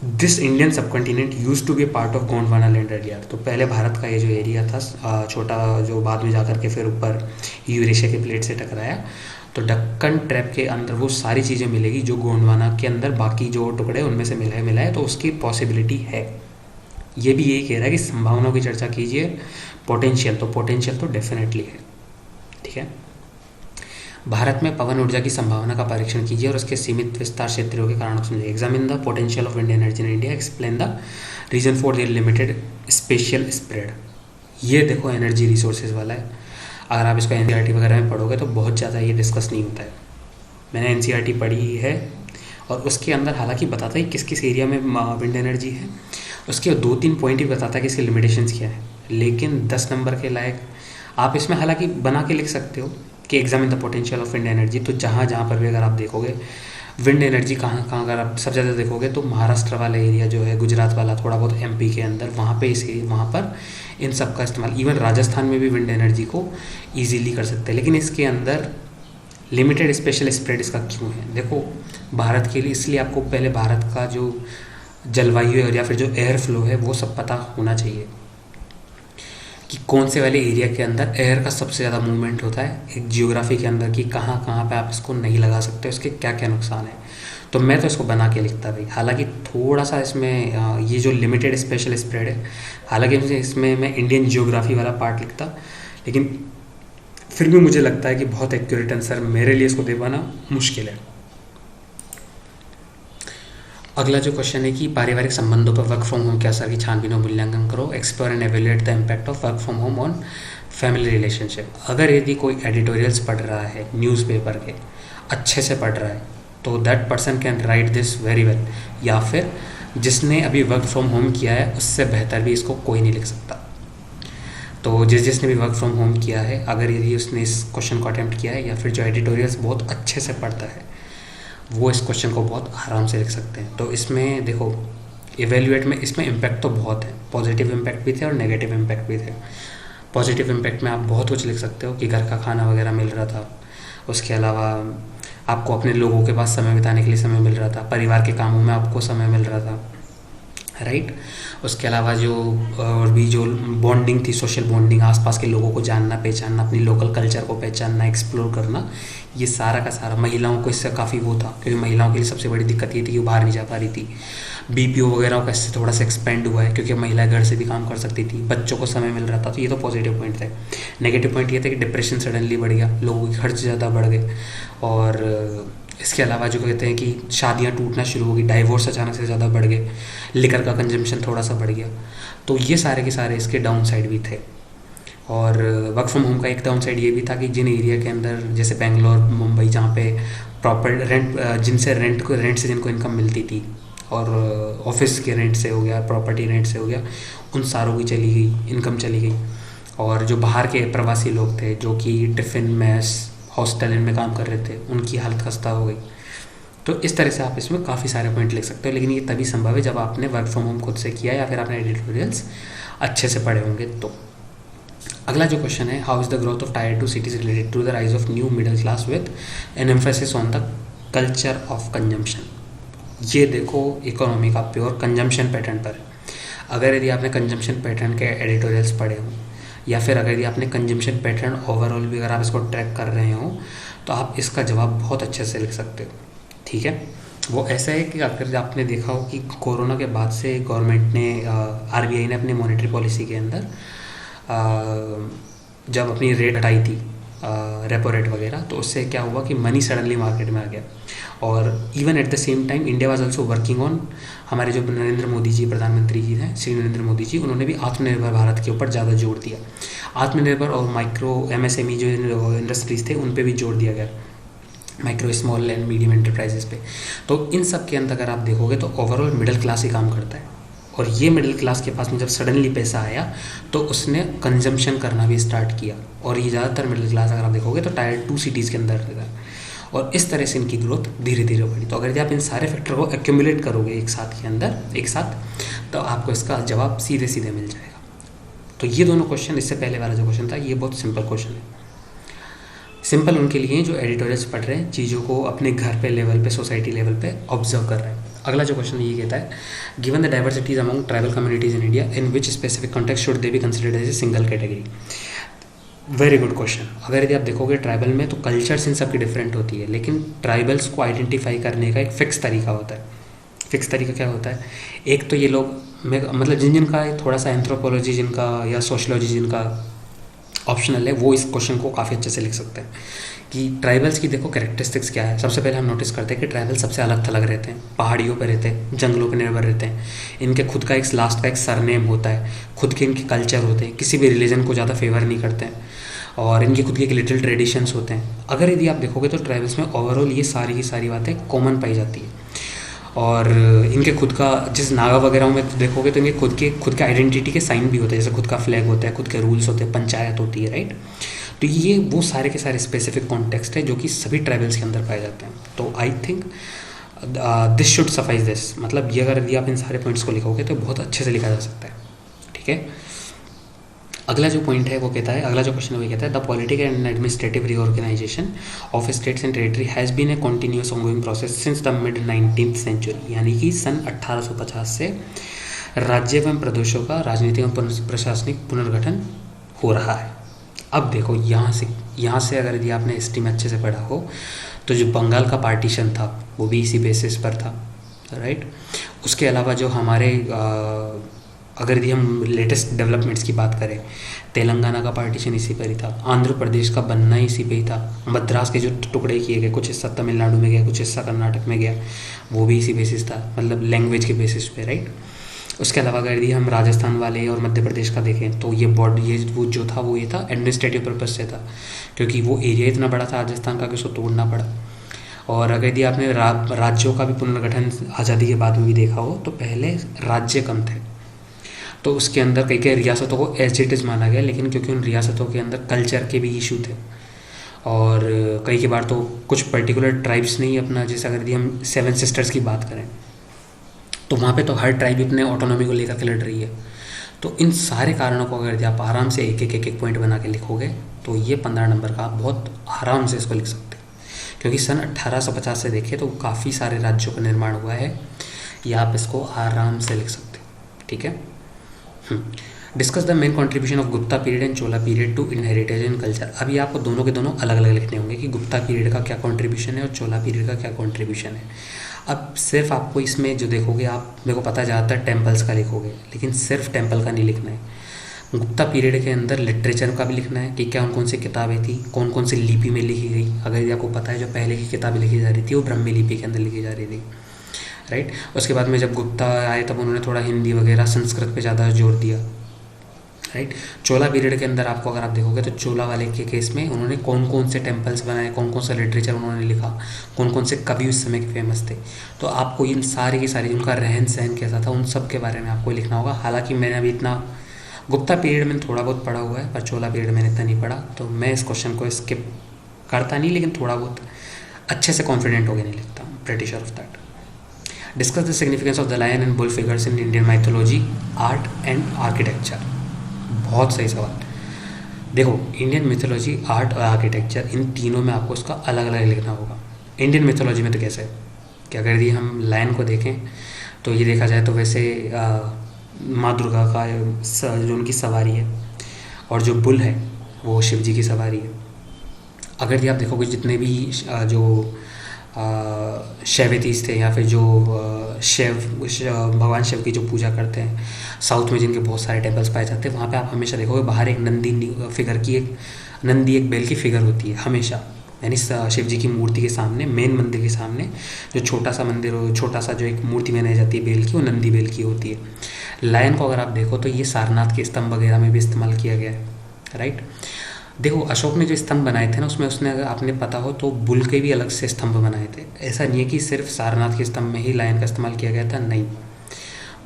this Indian subcontinent use to be part of Gondwana land area. तो पहले भारत का ये जो एरिया था छोटा, जो बाद में जाकर के फिर ऊपर यूरेशिया के प्लेट से टकराया, तो डक्कन ट्रैप के अंदर वो सारी चीज़ें मिलेगी जो गोंडवाना के अंदर बाकी जो टुकड़े उनमें से मिला है, तो उसकी पॉसिबिलिटी है। ये भी यही कह रहा है कि संभावनाओं की चर्चा कीजिए, पोटेंशियल तो डेफिनेटली है, ठीक है। भारत में पवन ऊर्जा की संभावना का परीक्षण कीजिए और उसके सीमित विस्तार क्षेत्रों के कारण समझिए। Examine the potential of wind energy in India, explain the reason for the limited spatial spread. ये देखो एनर्जी रिसोर्सेज वाला है। अगर आप इसको एनसीईआरटी वगैरह में पढ़ोगे तो बहुत ज़्यादा ये डिस्कस नहीं होता है। मैंने एनसीईआरटी पढ़ी है, और उसके अंदर हालांकि बताता है किस किस एरिया में विंड एनर्जी है, उसके 2-3 पॉइंट ही बताता है कि इसके लिमिटेशंस क्या है, लेकिन 10 नंबर के लायक आप इसमें हालांकि बना के लिख सकते हो कि examine the potential of wind energy. तो जहाँ जहाँ पर भी अगर आप देखोगे विंड एनर्जी कहाँ कहाँ, अगर आप सबसे ज़्यादा देखोगे तो महाराष्ट्र वाला एरिया जो है, गुजरात वाला, थोड़ा बहुत एमपी के अंदर, वहाँ पे वहाँ पर इन सब का इस्तेमाल, इवन राजस्थान में भी विंड एनर्जी को ईजीली कर सकते हैं। लेकिन इसके अंदर लिमिटेड स्पेशल स्प्रेड इसका क्यों है? देखो, भारत के लिए इसलिए आपको पहले भारत का जो जलवायु है या फिर जो एयर फ्लो है वो सब पता होना चाहिए कि कौन से वाले एरिया के अंदर एयर का सबसे ज़्यादा मूवमेंट होता है, एक जियोग्राफी के अंदर, कि कहाँ कहाँ पे आप इसको नहीं लगा सकते, उसके क्या क्या नुकसान है। तो मैं तो इसको बना के लिखता भाई। हालांकि थोड़ा सा इसमें ये जो लिमिटेड स्पेशल स्प्रेड है, हालांकि इसमें मैं इंडियन जियोग्राफी वाला पार्ट लिखता, लेकिन फिर भी मुझे लगता है कि बहुत एक्यूरेट आंसर मेरे लिए इसको दे पाना मुश्किल है। अगला जो क्वेश्चन है कि पारिवारिक संबंधों पर वर्क फ्रॉम होम के असर की छानबीन और मूल्यांकन करो, explore and evaluate the impact of work from home on family relationship. अगर यदि कोई एडिटोरियल्स पढ़ रहा है न्यूज़पेपर के, अच्छे से पढ़ रहा है, तो that person can write this very well, या फिर जिसने अभी वर्क फ्रॉम होम किया है उससे बेहतर भी इसको कोई नहीं लिख सकता। तो जिसने भी वर्क फ्रॉम होम किया है, अगर यदि उसने इस क्वेश्चन को अटैम्प्ट किया है, या फिर जो एडिटोरियल्स बहुत अच्छे से पढ़ता है, वो इस क्वेश्चन को बहुत आराम से लिख सकते हैं। तो इसमें देखो, इवेल्युएट में इसमें इम्पैक्ट तो बहुत है, पॉजिटिव इम्पैक्ट भी थे और नेगेटिव इम्पैक्ट भी थे। पॉजिटिव इम्पैक्ट में आप बहुत कुछ लिख सकते हो कि घर का खाना वगैरह मिल रहा था, उसके अलावा आपको अपने लोगों के पास समय बिताने के लिए समय मिल रहा था, परिवार के कामों में आपको समय मिल रहा था, राइट। उसके अलावा जो और भी जो बॉन्डिंग थी, सोशल बॉन्डिंग, आसपास के लोगों को जानना, पहचानना, अपनी लोकल कल्चर को पहचानना, एक्सप्लोर करना, ये सारा का सारा। महिलाओं को इससे काफ़ी वो था, क्योंकि महिलाओं के लिए सबसे बड़ी दिक्कत ये थी कि वो बाहर नहीं जा पा रही थी। बीपीओ वगैरह का इससे थोड़ा सा एक्सपेंड हुआ है, क्योंकि महिलाएं घर से भी काम कर सकती थी, बच्चों को समय मिल रहा था। तो ये तो पॉजिटिव पॉइंट थे। नेगेटिव पॉइंट ये था कि डिप्रेशन सडनली बढ़ गया, लोगों के खर्च ज़्यादा बढ़ गए, और इसके अलावा जो कहते हैं कि शादियां टूटना शुरू हो गई, डाइवोर्स अचानक से ज़्यादा बढ़ गए, लिकर का कंजम्पशन थोड़ा सा बढ़ गया। तो ये सारे के सारे इसके डाउन साइड भी थे। और वर्क फ्रॉम होम का एक डाउन साइड ये भी था कि जिन एरिया के अंदर जैसे बेंगलोर, मुंबई, जहाँ पे प्रॉपर रेंट, जिनसे रेंट से जिनको इनकम मिलती थी, और ऑफिस के रेंट से हो गया, प्रॉपर्टी रेंट से हो गया, उन सारों की चली गई, इनकम चली गई। और जो बाहर के प्रवासी लोग थे जो कि टिफ़िन, मैस, हॉस्टल इनमें काम कर रहे थे, उनकी हालत खस्ता हो गई। तो इस तरह से आप इसमें काफ़ी सारे पॉइंट लिख सकते हो, लेकिन ये तभी संभव है जब आपने वर्क फ्रॉम होम खुद से किया या फिर आपने एडिटोरियल्स अच्छे से पढ़े होंगे। तो अगला जो क्वेश्चन है, how is the growth of tier 2 cities related to the rise of new middle class with an emphasis on the culture of consumption. ये देखो इकोनॉमी का प्योर कंजम्पशन पैटर्न पर है। अगर यदि आपने कंजम्पशन पैटर्न के एडिटोरियल्स पढ़े हों, या फिर अगर यदि आपने कंजम्पशन पैटर्न ओवरऑल भी अगर आप इसको ट्रैक कर रहे हो, तो आप इसका जवाब बहुत अच्छे से लिख सकते हो। ठीक है, वो ऐसा है कि अगर आपने देखा हो कि कोरोना के बाद से गवर्नमेंट ने, आरबीआई ने अपनी मॉनेटरी पॉलिसी के अंदर जब अपनी रेट हटाई थी, रेपो रेट वगैरह, तो उससे क्या हुआ कि मनी सडनली मार्केट में आ गया। और even at the same time India was also working on, हमारे जो नरेंद्र मोदी जी प्रधानमंत्री जी हैं, श्री नरेंद्र मोदी जी, उन्होंने भी आत्मनिर्भर भारत के ऊपर ज़्यादा जोर दिया। आत्मनिर्भर और माइक्रो एमएसएमई जो इंडस्ट्रीज़ थे उन पे भी जोर दिया गया, micro small and medium enterprises पे। तो इन सब के अंदर अगर आप देखोगे तो ओवरऑल मिडिल क्लास ही काम करता है। और ये मिडिल क्लास के पास में जब सडनली पैसा आया तो उसने कंजम्पशन करना भी स्टार्ट किया। और ये ज़्यादातर मिडिल क्लास अगर आप देखोगे तो टायर 2 सिटीज़ के अंदर रहता है। और इस तरह से इनकी ग्रोथ धीरे धीरे बढ़ी। तो अगर आप इन सारे फैक्टर को एक्यूमुलेट करोगे एक साथ के अंदर, एक साथ, तो आपको इसका जवाब सीधे सीधे मिल जाएगा। तो ये दोनों क्वेश्चन, इससे पहले वाला जो क्वेश्चन था, ये बहुत सिंपल क्वेश्चन है। सिंपल उनके लिए जो एडिटोरियल्स पढ़ रहे हैं, चीज़ों को अपने घर पे लेवल पे, सोसाइटी लेवल पे ऑब्जर्व कर रहे हैं। अगला जो क्वेश्चन ये कहता है, given the diversities among tribal communities in India, in which specific context should they be considered as a single category. Very good question. अगर यदि आप देखोगे ट्राइबल में तो कल्चर्स इन सबकी डिफरेंट होती है, लेकिन ट्राइबल्स को आइडेंटिफाई करने का एक फिक्स तरीका होता है। फिक्स तरीका क्या होता है? एक तो ये लोग मतलब जिनका थोड़ा सा एंथ्रोपोलॉजी जिनका या सोशलॉजी जिनका ऑप्शनल है, वो इस क्वेश्चन को काफ़ी अच्छे से लिख सकते हैं कि ट्राइबल्स की देखो कैरेक्टरिस्टिक्स क्या है। सबसे पहले हम नोटिस करते हैं कि ट्राइबल सबसे अलग थलग रहते हैं, पहाड़ियों पर रहते हैं, जंगलों पर निर्भर रहते हैं। इनके खुद का एक लास्ट का एक सरनेम होता है, खुद के इनके कल्चर होते हैं, किसी भी रिलीजन को ज़्यादा फेवर नहीं करते हैं, और इनके खुद के एक लिटिल ट्रेडिशंस होते हैं। अगर यदि आप देखोगे तो ट्राइबल्स में ओवरऑल ये सारी की सारी बातें कॉमन पाई जाती है। और इनके खुद का, जिस नागा वगैरह में तो देखोगे तो इनके खुद के आइडेंटिटी के साइन भी होते हैं, जैसे खुद का फ्लैग होता है, खुद के रूल्स होते हैं, पंचायत होती है, राइट। तो ये वो सारे के सारे स्पेसिफिक कॉन्टेक्स्ट है जो कि सभी ट्राइबल्स के अंदर पाए जाते हैं। तो I think this should suffice this, मतलब ये अगर यदि आप इन सारे पॉइंट्स को लिखोगे तो बहुत अच्छे से लिखा जा सकता है। ठीक है, अगला जो पॉइंट है वो कहता है, अगला जो क्वेश्चन है वो कहता है, the political and administrative reorganisation of states and territory has been a continuous ongoing process since the mid 19th century. यानी कि सन 1850 से राज्य एवं प्रदेशों का राजनीतिक एवं प्रशासनिक पुनर्गठन हो रहा है। अब देखो यहाँ से अगर यदि आपने हिस्ट्री में अच्छे से पढ़ा हो तो जो बंगाल का पार्टीशन था वो भी इसी बेसिस पर था, राइट। उसके अलावा जो हमारे अगर यदि हम लेटेस्ट डेवलपमेंट्स की बात करें, तेलंगाना का पार्टीशन इसी पर ही था, आंध्र प्रदेश का बनना इसी पे ही था, मद्रास के जो टुकड़े किए गए, कुछ हिस्सा तमिलनाडु में गया, कुछ हिस्सा कर्नाटक में गया, वो भी इसी बेसिस था, मतलब लैंग्वेज के बेसिस पे, राइट। उसके अलावा अगर यदि हम राजस्थान वाले और मध्य प्रदेश का देखें तो ये वो जो था वो ये था एडमिनिस्ट्रेटिव पर्पज से था, क्योंकि वो एरिया इतना बड़ा था राजस्थान का कि उसको तोड़ना पड़ा। और अगर यदि आपने राज्यों का भी पुनर्गठन आज़ादी के बाद में भी देखा हो तो पहले राज्य कम थे, तो उसके अंदर कई कई रियासतों को एज इट इज़ माना गया, लेकिन क्योंकि उन रियासतों के अंदर कल्चर के भी इशू थे, और कई के बार तो कुछ पर्टिकुलर ट्राइब्स नहीं अपना, जैसे अगर यदि हम 7 सिस्टर्स की बात करें तो वहाँ पे तो हर ट्राइब अपने ऑटोनॉमी को लेकर के लड़ रही है। तो इन सारे कारणों को अगर आप आराम से एक एक पॉइंट बना के लिखोगे तो ये 15 नंबर का आप बहुत आराम से इसको लिख सकते हैं, क्योंकि सन 1850 से देखें तो काफ़ी सारे राज्यों का निर्माण हुआ है, या आप इसको आराम से लिख सकते हैं। ठीक है, discuss the main contribution of Gupta period and Chola period to inheritage and culture. अभी आपको दोनों के दोनों अलग अलग लिखने होंगे कि गुप्ता पीरियड का क्या कॉन्ट्रीब्यूशन है और चोला पीरियड का क्या कॉन्ट्रीब्यूशन है। अब सिर्फ आपको इसमें जो देखोगे, आप मेरे को पता ज़्यादातर टेम्पल्स का लिखोगे, लेकिन सिर्फ टेम्पल का नहीं लिखना है। गुप्ता पीरियड के अंदर लिटरेचर का भी लिखना है कि क्या कौन सी किताबें थी, कौन कौन सी लिपि में लिखी गई। अगर ये आपको पता है जो पहले की किताबें लिखी जा रही थी वो ब्राह्मी लिपि के अंदर लिखी जा रही थी, राइट। उसके बाद में जब गुप्ता आए तब उन्होंने थोड़ा हिंदी वगैरह संस्कृत पे ज़्यादा जोर दिया, राइट। चोला पीरियड के अंदर आपको अगर आप देखोगे तो चोला वाले के केस में उन्होंने कौन कौन से टेम्पल्स बनाए, कौन कौन सा लिटरेचर उन्होंने लिखा, कौन कौन से कवि उस समय के फेमस थे। तो आपको इन सारी की सारी, उनका रहन सहन कैसा था, उन सब के बारे में आपको लिखना होगा। हालांकि मैंने अभी इतना गुप्ता पीरियड में थोड़ा बहुत पढ़ा हुआ है, पर चोला पीरियड मैंने इतना नहीं पढ़ा, तो मैं इस क्वेश्चन को स्किप करता नहीं, लेकिन थोड़ा बहुत अच्छे से कॉन्फिडेंट होकर नहीं लिखता हूँ, pretty sure of that. Discuss the significance of the lion and bull figures in Indian mythology, art and architecture. बहुत सही सवाल। देखो, इंडियन मिथोलॉजी, आर्ट और आर्किटेक्चर, इन तीनों में आपको उसका अलग अलग लिखना होगा। इंडियन मिथोलॉजी में तो कैसे है कि अगर ये हम लायन को देखें तो ये देखा जाए तो वैसे माँ दुर्गा का जो उनकी सवारी है, और जो बुल है वो शिव जी की सवारी है। अगर ये आप देखोगे जितने भी जो शैवतीस थे, या फिर जो भगवान शिव की जो पूजा करते हैं साउथ में, जिनके बहुत सारे टेम्पल्स पाए जाते हैं, वहाँ पे आप हमेशा देखोगे बाहर एक नंदी फिगर की, एक नंदी एक बैल की फिगर होती है हमेशा, यानी शिव जी की मूर्ति के सामने, मेन मंदिर के सामने जो छोटा सा मंदिर हो, छोटा सा जो एक मूर्ति बनाई जाती है बेल की, वो नंदी बेल की होती है। लायन को अगर आप देखो तो ये सारनाथ के स्तंभ वगैरह में भी इस्तेमाल किया गया है, राइट। देखो, अशोक ने जो स्तंभ बनाए थे ना, उसमें उसने, अगर आपने पता हो तो, बुल के भी अलग से स्तंभ बनाए थे। ऐसा नहीं है कि सिर्फ सारनाथ के स्तंभ में ही लायन का इस्तेमाल किया गया था, नहीं,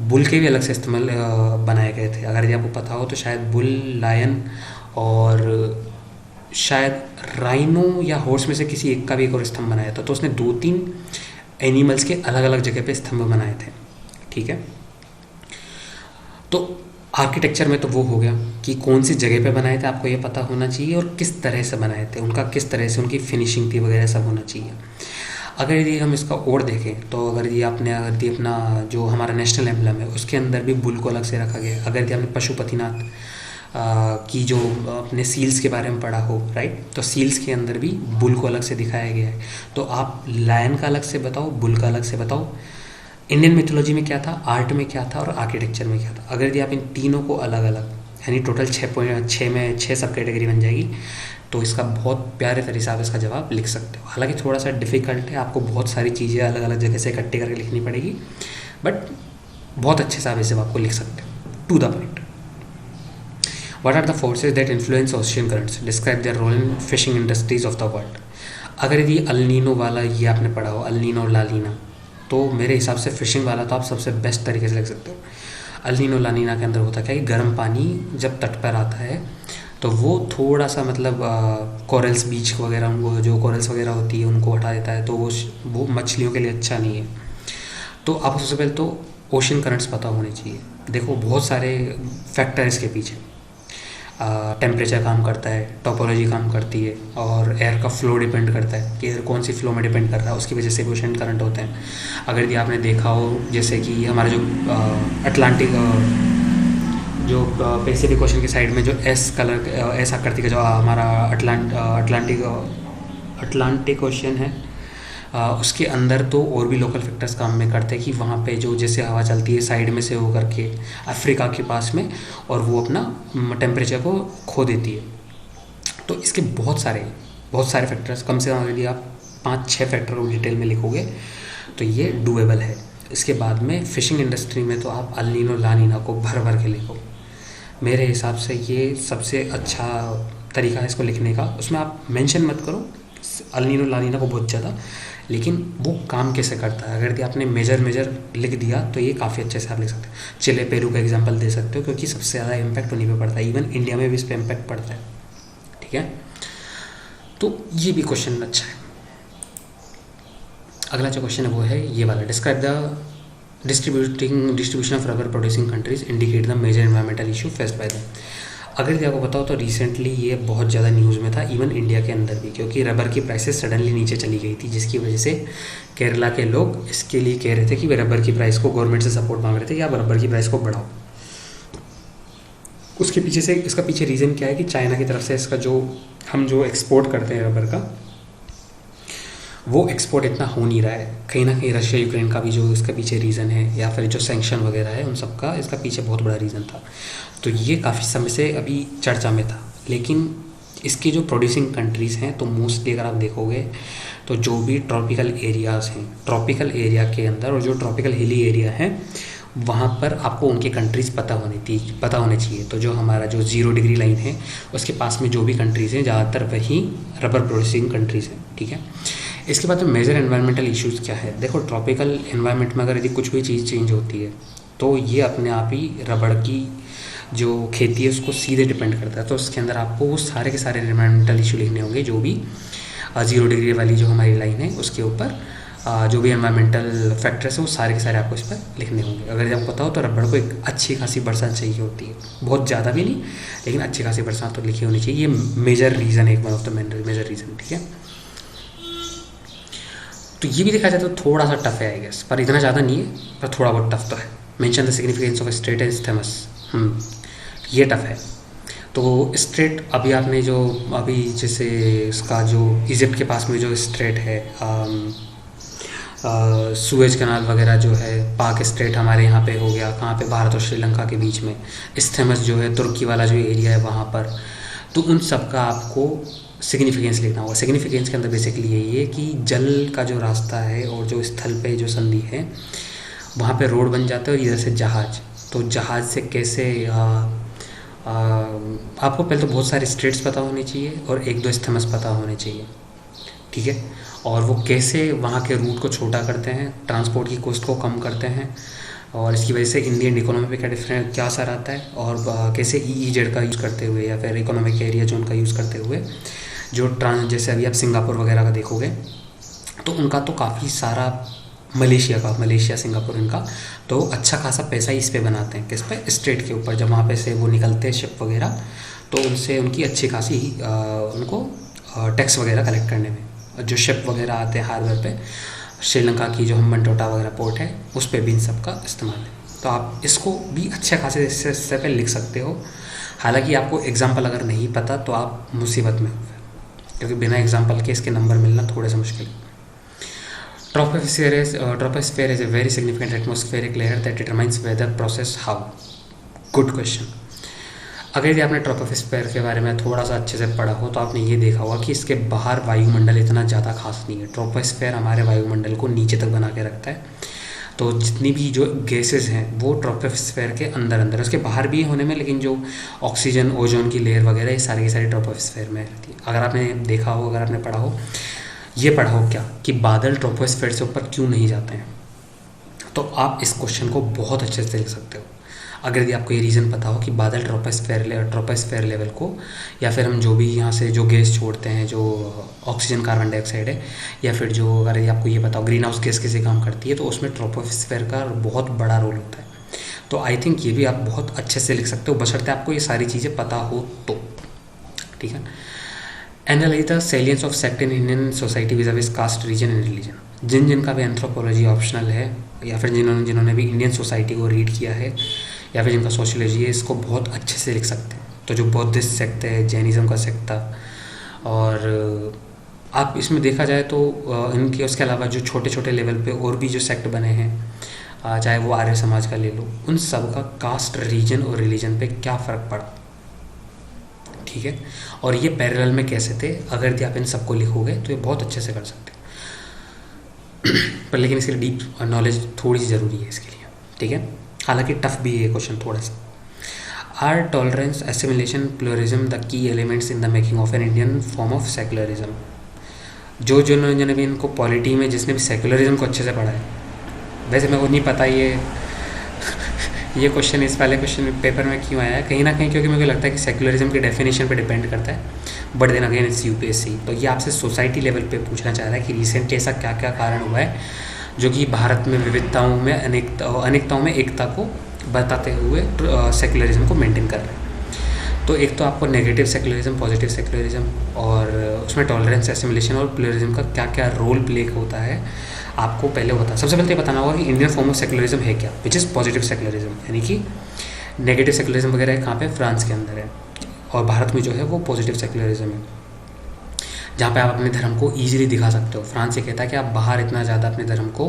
बुल के भी अलग से इस्तेमाल बनाए गए थे। अगर ये आपको पता हो तो शायद बुल, लायन और शायद राइनो या हॉर्स में से किसी एक का भी एक और स्तंभ बनाया था। तो उसने 2-3 एनिमल्स के अलग अलग जगह पे स्तंभ बनाए थे, ठीक है। तो आर्किटेक्चर में तो वो हो गया कि कौन सी जगह पे बनाए थे, आपको ये पता होना चाहिए, और किस तरह से बनाए थे, उनका किस तरह से उनकी फिनिशिंग थी वगैरह सब होना चाहिए। अगर यदि हम इसका और देखें तो अगर ये अपना जो हमारा नेशनल एम्बलम है उसके अंदर भी बुल को अलग से रखा गया है। अगर यदि आपने पशुपतिनाथ की जो अपने सील्स के बारे में पढ़ा हो, राइट, तो सील्स के अंदर भी बुल को अलग से दिखाया गया है। तो आप लायन का अलग से बताओ, बुल का अलग से बताओ, इंडियन मिथोलॉजी में क्या था, आर्ट में क्या था और आर्किटेक्चर में क्या था। अगर यदि आप इन तीनों को अलग अलग, यानी टोटल 6 सब कैटेगरी बन जाएगी, तो इसका बहुत प्यारे तरीके से आप इसका जवाब लिख सकते हो। हालांकि थोड़ा सा डिफ़िकल्ट है, आपको बहुत सारी चीज़ें अलग अलग जगह से इकट्ठी करके लिखनी पड़ेगी, बट बहुत अच्छे से आप इसे आपको लिख सकते हो। To the point, what are the forces that influence ocean currents, describe their role in fishing industries of the world. अगर यदि अल नीनो वाला ये आपने पढ़ा हो, अल नीनो और ला नीना, तो मेरे हिसाब से फिशिंग वाला तो आप सबसे बेस्ट तरीके से लिख सकते हो। अल नीनो ला नीना के अंदर होता क्या है कि गर्म पानी जब तट पर आता है तो वो थोड़ा सा मतलब कोरल्स बीच वगैरह, उनको जो कोरल्स वगैरह होती है उनको हटा देता है, तो वो मछलियों के लिए अच्छा नहीं है। तो आपको सबसे पहले तो ओशन करंट्स पता होने चाहिए। देखो, बहुत सारे फैक्टर इसके पीछे, टेम्परेचर काम करता है, टोपोलॉजी काम करती है, और एयर का फ्लो डिपेंड करता है कि एयर कौन सी फ्लो में डिपेंड कर रहा है, उसकी वजह से भी ओशन करंट होते हैं। अगर यदि आपने देखा हो जैसे कि हमारा जो अटलांटिक, जो पैसिफिक ओशन की साइड में जो एस आकृति का जो हमारा अटलांटिक ओशन है, उसके अंदर तो और भी लोकल फैक्टर्स काम में करते हैं कि वहाँ पे जो जैसे हवा चलती है साइड में से होकर के अफ्रीका के पास में, और वो अपना टेम्परेचर को खो देती है। तो इसके बहुत सारे फैक्टर्स, कम से कम यदि आप 5-6 फैक्टर डिटेल में लिखोगे तो ये डूएबल है। इसके बाद में फ़िशिंग इंडस्ट्री में तो आप अल नीनो ला नीना को भर भर के लिखो। मेरे हिसाब से ये सबसे अच्छा तरीका है इसको लिखने का। उसमें आप मेंशन मत करो अल नीनो ला नीना को बहुत ज़्यादा, लेकिन वो काम कैसे करता है, अगर यदि आपने मेजर लिख दिया तो ये काफ़ी अच्छे से आप लिख सकते हो। चिले पेरू का एग्जांपल दे सकते हो, क्योंकि सबसे ज़्यादा इम्पैक्ट उन्हीं पे पड़ता है, इवन इंडिया में भी इस पर इम्पैक्ट पड़ता है, ठीक है। तो ये भी क्वेश्चन अच्छा है। अगला जो क्वेश्चन है वो है ये वाला, describe the distribution of rubber producing countries, indicate the major environmental issue faced by them. अगर यदि आपको बताओ तो रिसेंटली ये बहुत ज़्यादा न्यूज़ में था, इवन इंडिया के अंदर भी, क्योंकि रबर की प्राइसेस सडनली नीचे चली गई थी, जिसकी वजह से केरला के लोग इसके लिए कह रहे थे कि वे रबर की प्राइस को, गवर्नमेंट से सपोर्ट मांग रहे थे कि आप रबर की प्राइस को बढ़ाओ। इसका पीछे रीज़न क्या है कि चाइना की तरफ से इसका जो हम जो एक्सपोर्ट करते हैं रबर का, वो एक्सपोर्ट इतना हो नहीं रहा है। कहीं ना कहीं रशिया यूक्रेन का भी जो इसके पीछे रीज़न है, या फिर जो सैंक्शन वगैरह है, उन सब का इसका पीछे बहुत बड़ा रीज़न था। तो ये काफ़ी समय से अभी चर्चा में था। लेकिन इसकी जो प्रोड्यूसिंग कंट्रीज़ हैं, तो मोस्टली अगर आप देखोगे तो जो भी ट्रॉपिकल एरियाज़ हैं, ट्रॉपिकल एरिया के अंदर और जो ट्रॉपिकल हिली एरिया है, वहाँ पर आपको उनकी कंट्रीज़ पता होने चाहिए। तो जो हमारा जो 0 डिग्री लाइन है, उसके पास में जो भी कंट्रीज़ हैं, ज़्यादातर वही रबर प्रोड्यूसिंग कंट्रीज़ हैं, ठीक है। इसके बाद में मेजर एनवायरमेंटल इश्यूज़ क्या है? देखो, ट्रॉपिकल एनवायरनमेंट में अगर यदि कुछ भी चीज़ चेंज होती है, तो ये अपने आप ही रबड़ की जो खेती है उसको सीधे डिपेंड करता है। तो उसके अंदर आपको वो सारे के सारे एनवायरमेंटल इशू लिखने होंगे, जो भी 0 डिग्री वाली जो हमारी लाइन है उसके ऊपर जो भी एनवायरमेंटल फैक्टर्स है, वो सारे के सारे आपको इस पर लिखने होंगे। अगर जब पता हो तो रबड़ को एक अच्छी खासी बरसात चाहिए होती है, बहुत ज़्यादा भी नहीं, लेकिन अच्छी खासी बरसात तो लिखी होनी चाहिए। ये मेजर रीज़न है, one of the major reason, ठीक है। तो ये भी देखा जाए तो थोड़ा सा टफ है आई गेस, पर इतना ज़्यादा नहीं है, पर थोड़ा बहुत टफ तो है। Mention the significance of straight and isthmus, ये टफ है। तो स्ट्रेट अभी आपने जो अभी जैसे इसका जो इजिप्ट के पास में जो स्ट्रेट है, सुएज कनाल वगैरह जो है, पाक स्ट्रेट हमारे यहाँ पे हो गया, कहाँ पे, भारत और श्रीलंका के बीच में। इस्थमस जो है तुर्की वाला जो एरिया है वहाँ पर। तो उन सब का आपको सिग्निफिकेंस लिखना होगा। सिग्निफिकेंस के अंदर बेसिकली यही है कि जल का जो रास्ता है और जो स्थल पे जो संधि है, वहाँ पे रोड बन जाता है, और इधर से जहाज़। तो जहाज़ से कैसे आपको पहले तो बहुत सारे स्ट्रेट्स पता होने चाहिए और एक दो स्थमस पता होने चाहिए, ठीक है। और वो कैसे वहाँ के रूट को छोटा करते हैं, ट्रांसपोर्ट की कॉस्ट को कम करते हैं, और इसकी वजह से इंडियन इकोनॉमी पे क्या असर आता है, और कैसे EEZ का यूज़ करते हुए, या फिर इकोनॉमिक एरिया जोन का यूज़ करते हुए जो जैसे अभी आप सिंगापुर वगैरह का देखोगे, तो उनका तो काफ़ी सारा, मलेशिया सिंगापुर, इनका तो अच्छा खासा पैसा इस पे बनाते हैं, किस पे, स्ट्रेट के ऊपर। जब वहाँ पे से वो निकलते हैं शिप वगैरह, तो उनसे उनकी अच्छी खासी उनको टैक्स वगैरह कलेक्ट करने में, जो शिप वगैरह आते हैं हार्बर पे, श्रीलंका की जो हम्बनटोटा वगैरह पोर्ट है, उस पर भी इन सब का इस्तेमाल है। तो आप इसको भी अच्छे खासे हिस्से पे लिख सकते हो। हालांकि आपको एग्जाम्पल अगर नहीं पता तो आप मुसीबत में हो, क्योंकि बिना एग्जाम्पल के इसके नंबर मिलना थोड़ा सा मुश्किल है। Troposphere is a very significant atmospheric layer that determines weather process how. Good question. अगर यदि आपने ट्रोपोस्फेयर के बारे में थोड़ा सा अच्छे से पढ़ा हो, तो आपने ये देखा होगा कि इसके बाहर वायुमंडल इतना ज़्यादा खास नहीं है। ट्रोपोस्फेयर हमारे वायुमंडल को नीचे तक बना के रखता है। तो जितनी भी जो गैसेस हैं वो ट्रोपोस्फेयर के अंदर, उसके बाहर भी होने में, लेकिन जो ऑक्सीजन, ओजोन की लेयर वगैरह, ये सारी की सारी ट्रोपोस्फेयर में रहती है। अगर आपने देखा हो, अगर आपने पढ़ा हो, ये पढ़ा हो क्या कि बादल ट्रोपोस्फेयर से ऊपर क्यों नहीं जाते हैं, तो आप इस क्वेश्चन को बहुत अच्छे से लिख सकते हो। अगर यदि आपको ये रीज़न पता हो कि बादल ट्रोपोस्फेयर लेवल को, या फिर हम जो भी यहाँ से जो गैस छोड़ते हैं, जो ऑक्सीजन, कार्बन डाइऑक्साइड है, या फिर जो, अगर यदि आपको ये पता हो ग्रीन हाउस गैस कैसे काम करती है, तो उसमें ट्रोपोस्फेयर का बहुत बड़ा रोल होता है। तो आई थिंक ये भी आप बहुत अच्छे से लिख सकते हो, बशर्ते आपको ये सारी चीज़ें पता हो तो, ठीक है। Analyse the salience of sect in Indian society viz caste, region and religion. जिनका भी एंथ्रोपोलॉजी ऑप्शनल है, या फिर जिन्होंने भी इंडियन सोसाइटी को रीड किया है, या फिर जिनका सोशियोलॉजी है, इसको बहुत अच्छे से लिख सकते हैं। तो जो बौद्धिस्ट सेक्ट है, जैनिज़्म का सेक्ट था, और आप इसमें देखा जाए तो इनके उसके अलावा जो छोटे छोटे लेवल पे और भी जो सेक्ट बने हैं, चाहे वो आर्य समाज का ले लो, उन सब का कास्ट, रीजन और रिलीजन पे क्या फ़र्क पड़ा, ठीक है। और ये पैरेलल में कैसे थे, अगर यदि आप इन सबको लिखोगे तो ये बहुत अच्छे से कर सकते हो। पर लेकिन इसके लिए डीप नॉलेज थोड़ी सी ज़रूरी है इसके लिए, ठीक है। हालांकि टफ भी है क्वेश्चन थोड़ा सा। Are tolerance, assimilation, pluralism the key elements in the making of an Indian form of secularism. जिन्होंने भी इनको पॉलिटी में, जिसने भी सेकुलरिज्म को अच्छे से पढ़ा है, वैसे मेरे को नहीं पता ये क्वेश्चन इस वाले क्वेश्चन पेपर में क्यों आया है, कहीं ना कहीं क्योंकि मुझे लगता है कि सेकुलरिज्म की डेफिनेशन पे डिपेंड करता है, but then again it's UPSC। तो ये आपसे सोसाइटी लेवल पे पूछना चाह रहा है कि रिसेंटली ऐसा क्या क्या कारण हुआ है जो कि भारत में विविधताओं में अनेकताओं में एकता को बताते हुए सेकुलरिज्म को मेंटेन कर रहे हैं। तो एक तो आपको नेगेटिव सेकुलरिज्म, पॉजिटिव सेकुलरिज्म, और उसमें टॉलरेंस, एसिमिलेशन और प्लूरलिज्म का क्या क्या रोल प्ले होता है, आपको पहले बता। सबसे पहले ये बताना होगा कि इंडियन फॉर्म ऑफ सेकुलरिज्म है क्या, विच इज़ पॉजिटिव सेकुलरिज्म। यानी कि नेगेटिव सेकुलरिज्म वगैरह कहाँ पे, फ्रांस के अंदर है, और भारत में जो है वो पॉजिटिव सेकुलरिज्म है। जहाँ पे आप अपने धर्म को ईजिली दिखा सकते हो। फ्रांस ये कहता है कि आप बाहर इतना ज़्यादा अपने धर्म को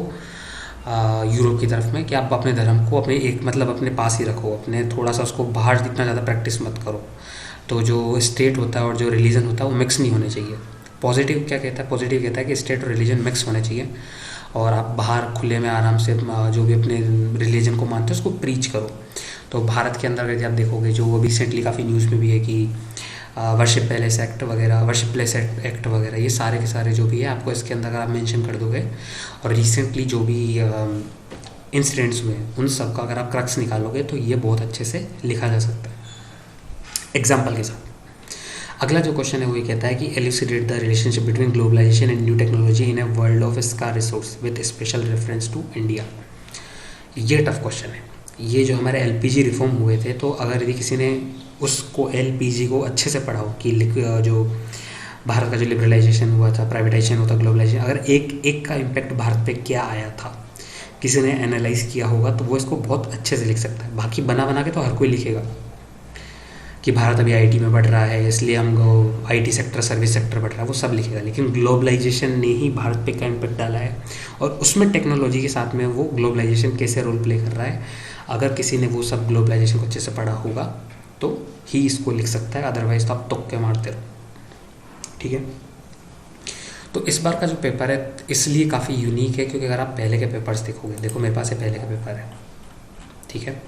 यूरोप की तरफ में कि आप अपने धर्म को अपने एक मतलब अपने पास ही रखो, अपने थोड़ा सा उसको बाहर इतना ज़्यादा प्रैक्टिस मत करो। तो जो स्टेट होता है और जो रिलीजन होता है वो मिक्स नहीं होने चाहिए। पॉजिटिव क्या कहता है? पॉजिटिव कहता है कि स्टेट और रिलीजन मिक्स होने चाहिए और आप बाहर खुले में आराम से जो भी अपने रिलीजन को मानते हो उसको प्रीच करो। तो भारत के अंदर यदि आप देखोगे, जो रिसेंटली काफ़ी न्यूज़ में भी है कि वर्शिप पैलेस एक्ट वगैरह, वर्शिप प्लेस एक्ट वगैरह, ये सारे के सारे जो भी है आपको इसके अंदर अगर आप मेंशन कर दोगे और रिसेंटली जो भी इंसिडेंट्स हुए उन सब का अगर आप क्रक्स निकालोगे तो ये बहुत अच्छे से लिखा जा सकता है एग्जाम्पल के साथ। अगला जो क्वेश्चन है वो ये कहता है कि elucidate the relationship between globalisation and new technology in a world of scarce resource with special reference to India. ये टफ क्वेश्चन है। ये जो हमारे एलपीजी रिफॉर्म हुए थे, तो अगर यदि किसी ने उसको एलपीजी को अच्छे से पढ़ा हो कि जो भारत का जो लिबरलाइजेशन हुआ था, प्राइवेटाइजेशन हुआ था, ग्लोबलाइजेशन, अगर एक एक का इम्पैक्ट भारत पे क्या आया था किसी ने एनालाइज किया होगा तो वो इसको बहुत अच्छे से लिख सकता है। बाकी बना बना के तो हर कोई लिखेगा कि भारत अभी आईटी में बढ़ रहा है इसलिए हम आईटी सेक्टर, सर्विस सेक्टर बढ़ रहा है, वो सब लिखेगा। लेकिन ग्लोबलाइजेशन ने ही भारत पे क्या इम्पैक्ट डाला है और उसमें टेक्नोलॉजी के साथ में वो ग्लोबलाइजेशन कैसे रोल प्ले कर रहा है, अगर किसी ने वो सब ग्लोबलाइजेशन को अच्छे से पढ़ा होगा तो ही इसको लिख सकता है, अदरवाइज तो आप तुक्के मारते रहो। ठीक है। तो इस बार का जो पेपर है इसलिए काफ़ी यूनिक है क्योंकि अगर आप पहले के पेपर्स देखोगे, देखो मेरे पास है पहले का पेपर है, ठीक है।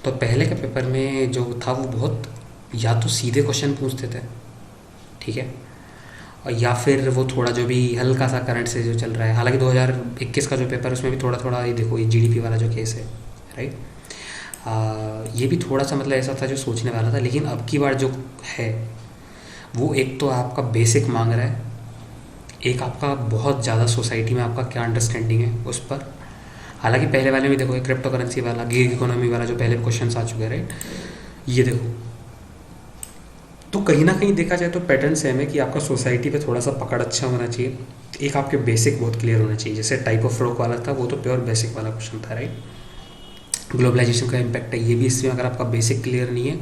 तो पहले के पेपर में जो था वो बहुत या तो सीधे क्वेश्चन पूछते थे, ठीक है, और या फिर वो थोड़ा जो भी हल्का सा करंट से जो चल रहा है। हालांकि 2021 का जो पेपर उसमें भी थोड़ा थोड़ा ये देखो, ये जीडीपी वाला जो केस है, राइट, ये भी थोड़ा सा मतलब ऐसा था जो सोचने वाला था। लेकिन अब की बार जो है वो एक तो आपका बेसिक मांग रहा है, एक आपका बहुत ज़्यादा सोसाइटी में आपका क्या अंडरस्टैंडिंग है उस पर। हालांकि पहले वाले में देखो एक क्रिप्टो करेंसी वाला, गिग इकोनॉमी वाला जो पहले क्वेश्चन आ चुके हैं, राइट, ये देखो। तो कहीं ना कहीं देखा जाए तो पैटर्न सेम है कि आपका सोसाइटी पे थोड़ा सा पकड़ अच्छा होना चाहिए, एक आपके बेसिक बहुत क्लियर होना चाहिए। जैसे टाइप ऑफ फ्रॉक वाला था वो तो प्योर बेसिक वाला क्वेश्चन था, राइट। ग्लोबलाइजेशन का इम्पैक्ट है, ये भी इसमें अगर आपका बेसिक क्लियर नहीं है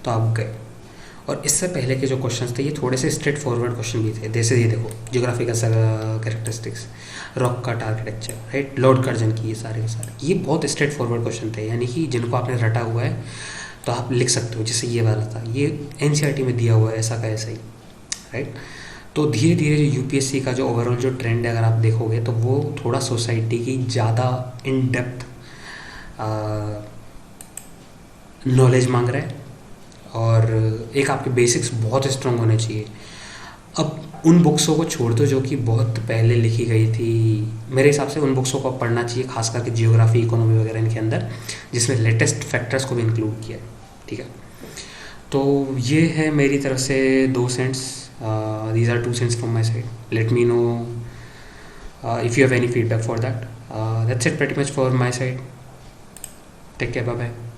तो आप गए। और इससे पहले के जो क्वेश्चंस थे ये थोड़े से स्ट्रेट फॉरवर्ड क्वेश्चन भी थे। जैसे ये देखो geographical characteristics, rock cut architecture, right, Lord Curzon की, ये सारे के सारे ये बहुत स्ट्रेट फॉरवर्ड क्वेश्चन थे, यानी कि जिनको आपने रटा हुआ है तो आप लिख सकते हो। जैसे ये वाला था, ये एनसीईआरटी में दिया हुआ है ऐसा का ऐसा ही, राइट। तो धीरे धीरे जो यूपीएससी का जो ओवरऑल जो ट्रेंड है अगर आप देखोगे तो वो थोड़ा सोसाइटी की ज़्यादा इन डेप्थ नॉलेज मांग रहा है और एक आपके बेसिक्स बहुत स्ट्रांग होने चाहिए। अब उन बुक्सों को छोड़ दो जो कि बहुत पहले लिखी गई थी, मेरे हिसाब से उन बुक्सों को पढ़ना चाहिए, खास करके जियोग्राफी, इकोनॉमी वगैरह इनके अंदर, जिसमें लेटेस्ट फैक्टर्स को भी इंक्लूड किया है, ठीक है। तो ये है मेरी तरफ से 2 cents, these are 2 cents from my side. Let me know if you have any feedback for that. That's it pretty much for my side. Take care, bye bye.